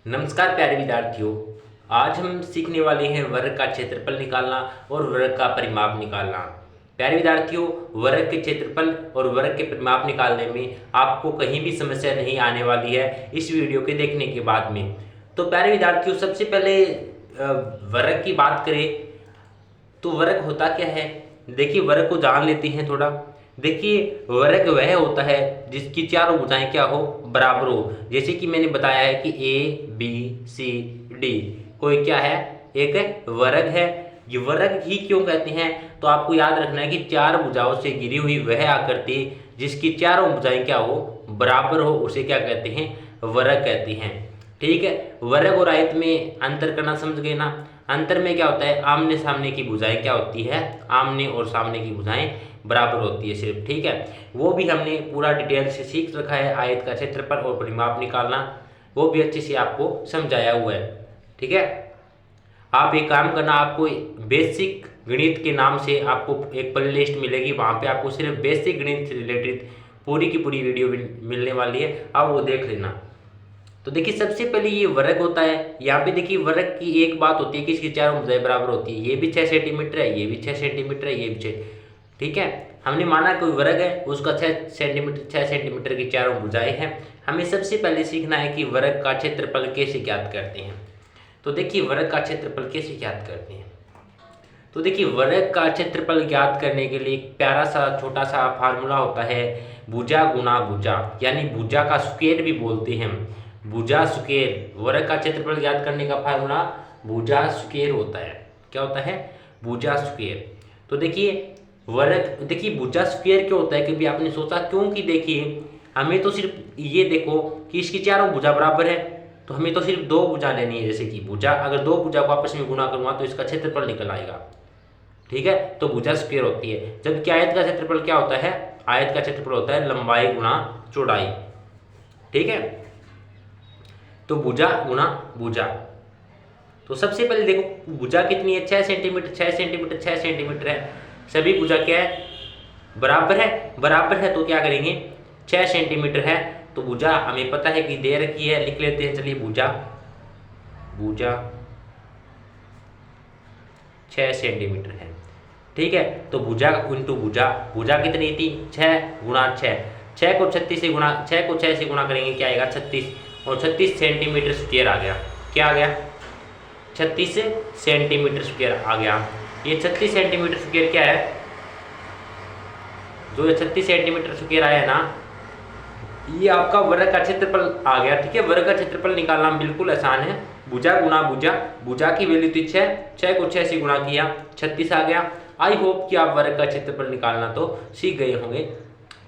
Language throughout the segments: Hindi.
नमस्कार प्यारे विद्यार्थियों। आज हम सीखने वाले हैं वर्ग का क्षेत्रफल निकालना और वर्ग का परिमाप निकालना। प्यारे विद्यार्थियों, वर्ग के क्षेत्रफल और वर्ग के परिमाप निकालने में आपको कहीं भी समस्या नहीं आने वाली है इस वीडियो के देखने के बाद में। तो प्यारे विद्यार्थियों, सबसे पहले वर्ग की बात करें तो वर्ग होता क्या है। देखिए, वर्ग को जान लेते हैं थोड़ा। देखिए, वर्ग वह होता है जिसकी चारों भुजाएं क्या हो, बराबर हो। जैसे कि मैंने बताया है कि ए बी सी डी कोई क्या है, एक वर्ग है। ये वर्ग ही क्यों कहते हैं, तो आपको याद रखना है कि चार भुजाओं से घिरी हुई वह आकृति जिसकी चारों भुजाएं क्या हो, बराबर हो, उसे क्या कहते हैं, वर्ग कहते हैं। ठीक है, वर्ग और आयत में अंतर करना समझ गए ना। अंतर में क्या होता है, आमने सामने की भुजाएं क्या होती है, आमने और सामने की भुजाएं बराबर होती है सिर्फ। ठीक है, वो भी हमने पूरा डिटेल से सीख रखा है। आयत का क्षेत्रफल और परिमाप निकालना वो भी अच्छे से आपको समझाया हुआ है। ठीक है, आप एक काम करना, आपको बेसिक गणित के नाम से आपको एक प्ले लिस्ट मिलेगी, वहाँ पे आपको सिर्फ बेसिक गणित से रिलेटेड पूरी की पूरी वीडियो मिलने वाली है, आप वो देख लेना। तो देखिए, सबसे पहले ये वर्ग होता है। यहाँ पे देखिए, वर्ग की एक बात होती है कि इसकी चारों भुजाएं बराबर होती है। ये भी 6 सेंटीमीटर है, ये भी 6 सेंटीमीटर है, ये भी 6। ठीक है, हमने माना कोई वर्ग है, उसका 6 सेंटीमीटर की चारों भुजाएं हैं। हमें सबसे पहले सीखना है कि वर्ग का क्षेत्रफल कैसे ज्ञात करते हैं। तो देखिए, वर्ग का क्षेत्रफल कैसे ज्ञात करते हैं। तो देखिए, वर्ग का क्षेत्रफल ज्ञात करने के लिए एक प्यारा सा छोटा सा फार्मूला होता है, भुजा गुना भुजा, यानी भुजा का स्क्वायर भी बोलते हैं। भुजा स्क्वायर, वर्ग का क्षेत्रफल ज्ञात करने का फार्मूला भुजा स्क्वायर होता है। क्या होता है, भुजा स्क्वायर। तो देखिए, वर्ग, देखिए भुजा स्क्वायर क्यों होता है, कभी आपने सोचा क्यों? कि देखिए, हमें तो सिर्फ ये देखो कि इसकी चारों भुजा बराबर है, तो हमें तो सिर्फ दो भुजा लेनी है। जैसे कि भुजा, अगर दो भुजा को आपस में गुणा करूंगा तो इसका क्षेत्रफल निकल आएगा। ठीक है, तो भुजा स्क्वायर होती है। जबकि आयत का क्षेत्रफल क्या होता है, आयत का क्षेत्रफल होता है लंबाई गुणा चौड़ाई। ठीक है, तो भुजा गुणा भुजा। तो सबसे पहले देखो, भुजा कितनी है, 6 सेंटीमीटर, 6 सेंटीमीटर, 6 सेंटीमीटर है। सभी भुजा क्या है, बराबर है। बराबर है तो क्या करेंगे, 6 सेंटीमीटर है तो भुजा हमें पता है कि दे रखी है, लिख लेते हैं। चलिए, भुजा, भुजा 6 सेंटीमीटर है। ठीक है, तो भुजा इंटू भुजा, भुजा कितनी थी, 6 गुणा 6। 6 को 36 से गुणा, 6 को 6 से गुणा करेंगे, क्या आएगा, 36। और 36 सेंटीमीटर स्क्वायर आ गया। क्या आ गया, 36 सेंटीमीटर स्क्वायर आ गया। ये 36 सेंटीमीटर स्क्वायर क्या है, जो ये 36 सेंटीमीटर स्क्वायर आया है ना, ये आपका वर्ग का क्षेत्रफल आ गया। ठीक है, वर्ग का क्षेत्रफल निकालना बिल्कुल आसान है। भुजा गुणा भुजा, भुजा की वैल्यू थी 6, 6 को 6 से गुणा किया, 36 आ गया। आई होप कि आप वर्ग का क्षेत्रफल निकालना तो सीख गए होंगे।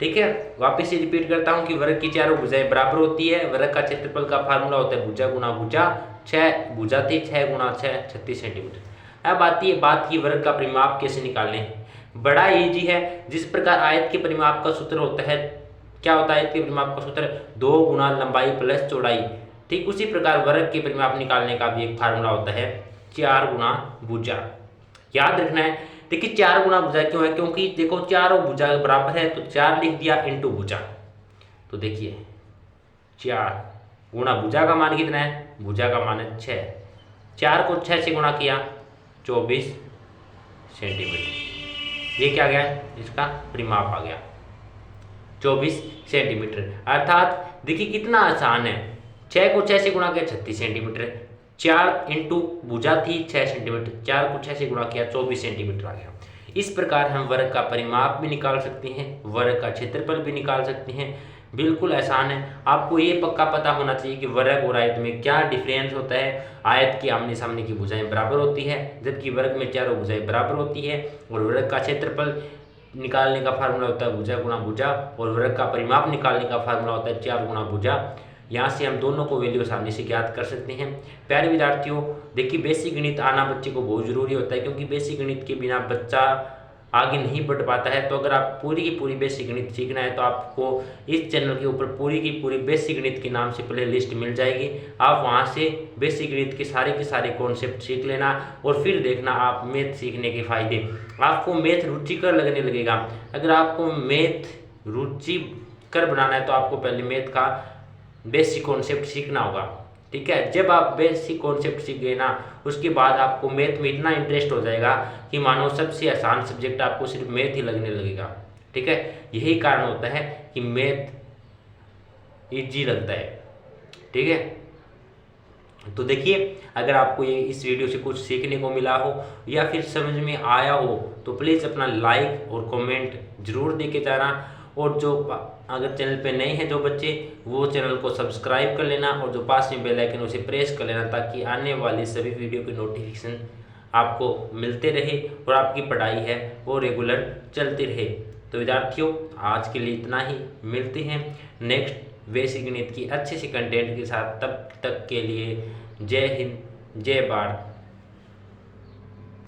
ठीक है, वापस से रिपीट करता हूं कि वर्ग की चारों भुजाएं बराबर होती है। वर्ग का क्षेत्रफल का फार्मूला होता है भुजा गुणा भुजा। 6 भुजा थी, 6 गुणा 6, 36 सेंटीमीटर। अब आती है बात की वर्ग का परिमाप कैसे निकालें। बड़ा इजी है। जिस प्रकार आयत के परिमाप का सूत्र होता है, क्या होता है आयत के परिमाप का सूत्र, 2 गुणा लंबाई प्लस चौड़ाई। ठीक उसी प्रकार वर्ग के परिमाप निकालने का भी एक फार्मूला होता है, 4 गुणा भुजा। याद रखना है। देखिए, 4 गुणा भुजा क्यों है, क्योंकि देखो चारों भुजा बराबर है तो 4 लिख दिया इंटू भुजा। तो देखिए, 4 गुणा भुजा का मान कितना है, भुजा का मान है 6। 4 को 6 से गुणा किया, 24 सेंटीमीटर। ये क्या गया, इसका परिमाप आ गया 24 सेंटीमीटर। अर्थात देखिए कितना आसान है, 6 को 6 से गुणा किया, 36 सेंटीमीटर। 4 इंटू भुजा थी 6 सेंटीमीटर, 4 को 6 से गुणा किया, 24 सेंटीमीटर आ गया। इस प्रकार हम वर्ग का परिमाप भी निकाल सकते हैं, वर्ग का क्षेत्रफल भी निकाल सकते हैं। बिल्कुल आसान है। आपको ये पक्का पता होना चाहिए कि वर्ग और आयत में क्या डिफरेंस होता है। आयत की आमने सामने की भुजाएं बराबर होती है, जबकि वर्ग में चारों भुजाएं बराबर होती है। और वर्ग का क्षेत्रफल निकालने का फार्मूला होता है भुजा गुणा भुजा, और वर्ग का परिमाप निकालने का फार्मूला होता है 4 गुणा भुजा। यहाँ से हम दोनों को वैल्यू आसानी से ज्ञात कर सकते हैं। प्यारे विद्यार्थियों, देखिए बेसिक गणित आना बच्चे को बहुत जरूरी होता है, क्योंकि बेसिक गणित के बिना बच्चा आगे नहीं बढ़ पाता है। तो अगर आप पूरी की पूरी बेसिक गणित सीखना है तो आपको इस चैनल के ऊपर पूरी की पूरी बेसिक गणित के नाम से प्ले लिस्ट मिल जाएगी। आप वहाँ से बेसिक गणित के सारे कॉन्सेप्ट सीख लेना, और फिर देखना आप मैथ सीखने के फायदे। आपको मैथ रुचिकर लगने लगेगा। अगर आपको मैथ रुचिकर बनाना है तो आपको पहले मैथ का बेसिक कॉन्सेप्ट सीखना होगा। ठीक है। जब आप बेसिक कॉन्सेप्ट सीख गए ना, उसके बाद आपको मैथ में इतना इंटरेस्ट हो जाएगा कि मानो सबसे आसान सब्जेक्ट आपको सिर्फ मैथ ही लगने लगेगा। ठीक है, यही कारण होता है कि मैथ इजी लगता है। ठीक है, तो देखिए, अगर आपको ये इस वीडियो से कुछ सीखने को मिला हो या फिर समझ में आया हो तो प्लीज़ अपना लाइक और कमेंट जरूर दे के जाना। और जो अगर चैनल पे नए हैं जो बच्चे, वो चैनल को सब्सक्राइब कर लेना और जो पास में बेल आइकन उसे प्रेस कर लेना, ताकि आने वाली सभी वीडियो की नोटिफिकेशन आपको मिलते रहे और आपकी पढ़ाई है वो रेगुलर चलती रहे। तो विद्यार्थियों, आज के लिए इतना ही। मिलते हैं नेक्स्ट बेसिक गणित की अच्छे से कंटेंट के साथ। तब तक के लिए जय हिंद, जय भारत।